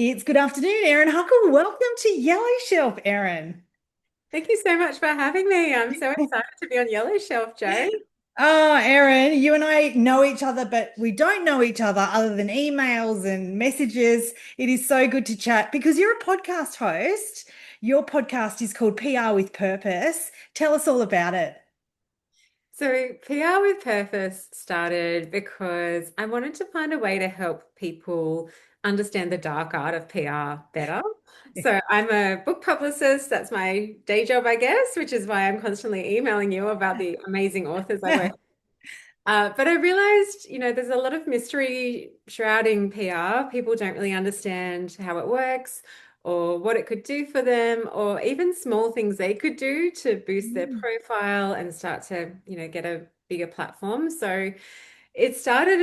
It's good afternoon, Erin Huckle. Welcome to Yellow Shelf, Erin. Thank you so much for having me. I'm so excited to be on Yellow Shelf, Joe. Oh, Erin, you and I know each other, but we don't know each other than emails and messages. It is so good to chat because you're a podcast host. Your podcast is called PR with Purpose. Tell us all about it. So, PR with Purpose started because I wanted to find a way to help people understand the dark art of PR better. So, I'm a book publicist. That's my day job, I guess, which is why I'm constantly emailing you about the amazing authors I work. But I realized, there's a lot of mystery shrouding PR. People don't really understand how it works or what it could do for them, or even small things they could do to boost their profile and start to, get a bigger platform. So it started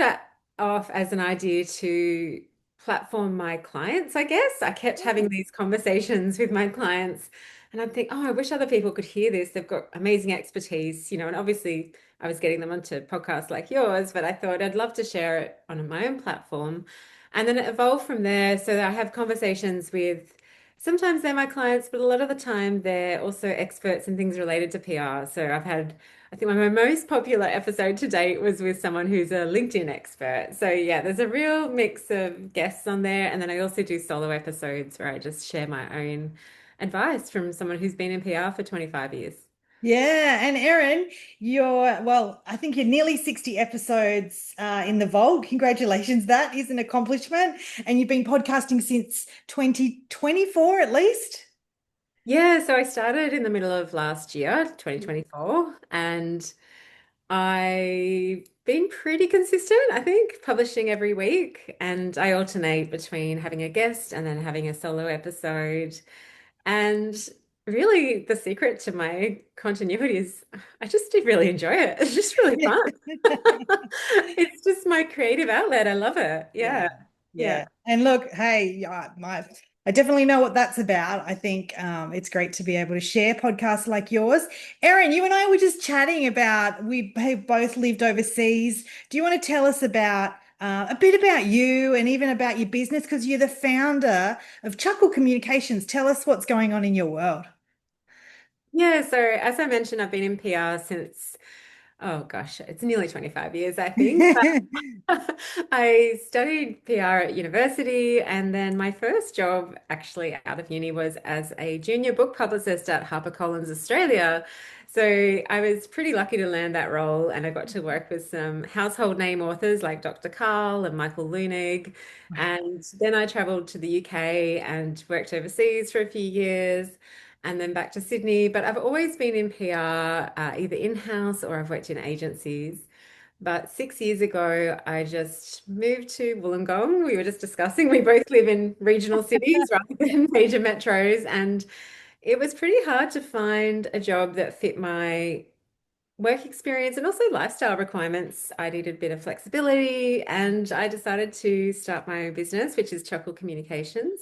off as an idea to platform my clients, I guess. I kept having these conversations with my clients, and I'd think, oh, I wish other people could hear this. They've got amazing expertise, and obviously I was getting them onto podcasts like yours, but I thought I'd love to share it on my own platform. And then it evolved from there. So that I have conversations with, sometimes they're my clients, but a lot of the time they're also experts in things related to PR. So I think my most popular episode to date was with someone who's a LinkedIn expert. So yeah, there's a real mix of guests on there. And then I also do solo episodes where I just share my own advice from someone who's been in PR for 25 years. Yeah, and Erin, I think you're nearly 60 episodes in the vault. Congratulations. That is an accomplishment. And you've been podcasting since 2024 at least. Yeah, so I started in the middle of last year, 2024, and I've been pretty consistent, I think, publishing every week. And I alternate between having a guest and then having a solo episode. And really, the secret to my continuity is I just really enjoy it. It's just really Yeah. fun. It's just my creative outlet. I love it. Yeah. Yeah. Yeah. Yeah. And look, hey, I definitely know what that's about. I think it's great to be able to share podcasts like yours. Erin, you and I were just chatting about we have both lived overseas. Do you want to tell us about a bit about you and even about your business? Because you're the founder of Chuckle Communications. Tell us what's going on in your world. Yeah. So, as I mentioned, I've been in PR since, oh gosh, it's nearly 25 years, I think. I studied PR at university, and then my first job actually out of uni was as a junior book publicist at HarperCollins Australia. So I was pretty lucky to land that role, and I got to work with some household name authors like Dr. Carl and Michael Leunig. And then I traveled to the UK and worked overseas for a few years. And then back to Sydney. But I've always been in PR, either in-house or I've worked in agencies. But 6 years ago, I just moved to Wollongong. We were just discussing, we both live in regional cities rather than major metros. And it was pretty hard to find a job that fit my work experience and also lifestyle requirements. I needed a bit of flexibility, and I decided to start my own business, which is Chuckle Communications.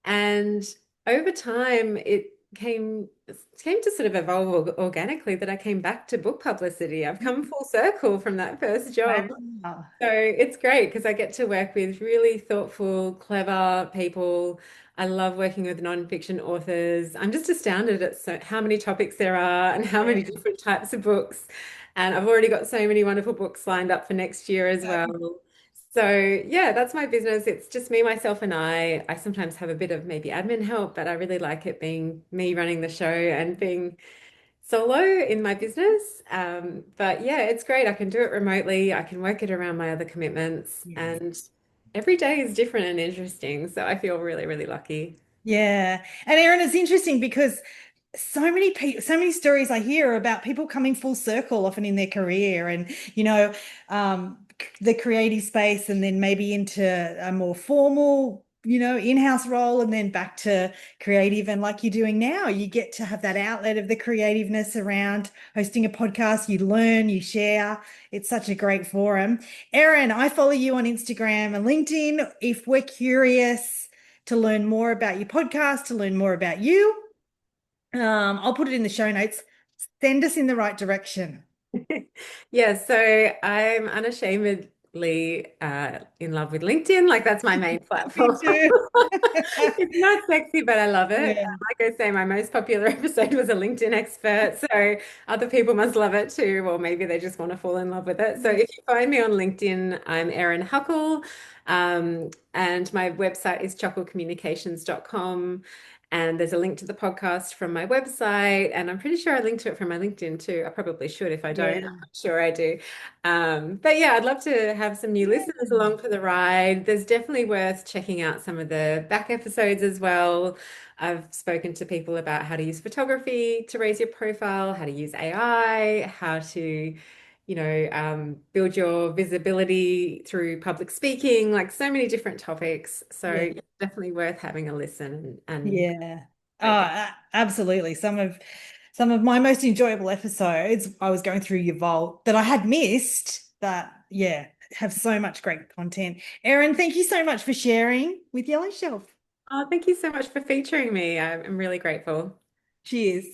And over time, it came to sort of evolve organically that I came back to book publicity. I've come full circle from that first job. Wow. So it's great because I get to work with really thoughtful, clever people. I love working with nonfiction authors. I'm just astounded at how many topics there are and how many different types of books. And I've already got so many wonderful books lined up for next year as well. So yeah, that's my business. It's just me, myself, and I. I sometimes have a bit of maybe admin help, but I really like it being me running the show and being solo in my business. But yeah, it's great. I can do it remotely. I can work it around my other commitments, Yes. and every day is different and interesting. So I feel really, really lucky. Yeah. And Erin, it's interesting because so many people, so many stories I hear about people coming full circle often in their career and, the creative space and then maybe into a more formal, in-house role and then back to creative. And like you're doing now, you get to have that outlet of the creativeness around hosting a podcast. You learn, you share. It's such a great forum. Erin, I follow you on Instagram and LinkedIn. If we're curious to learn more about your podcast, to learn more about you, I'll put it in the show notes. Send us in the right direction. Yeah, so I'm unashamed. purposefully in love with LinkedIn. Like that's my main Me platform. too. It's not sexy, but I love it. Yeah. Like I say, my most popular episode was a LinkedIn expert. So other people must love it too, or maybe they just want to fall in love with it. So if you find me on LinkedIn, I'm Erin Huckle. And my website is chucklecommunications.com. And there's a link to the podcast from my website. And I'm pretty sure I linked to it from my LinkedIn too. I probably should if I don't. I'm Yeah. not sure I do. But yeah, I'd love to have some new listeners along for the ride. There's definitely worth checking out some of the back episodes as well. I've spoken to people about how to use photography to raise your profile, how to use AI, how to, build your visibility through public speaking, like so many different topics. So Yeah. yeah, definitely worth having a listen and Yeah. Oh, great. absolutely. Some of my most enjoyable episodes, I was going through your vault that I had missed that, yeah, have so much great content. Erin, thank you so much for sharing with Yellow Shelf. Oh, thank you so much for featuring me. I'm really grateful. Cheers.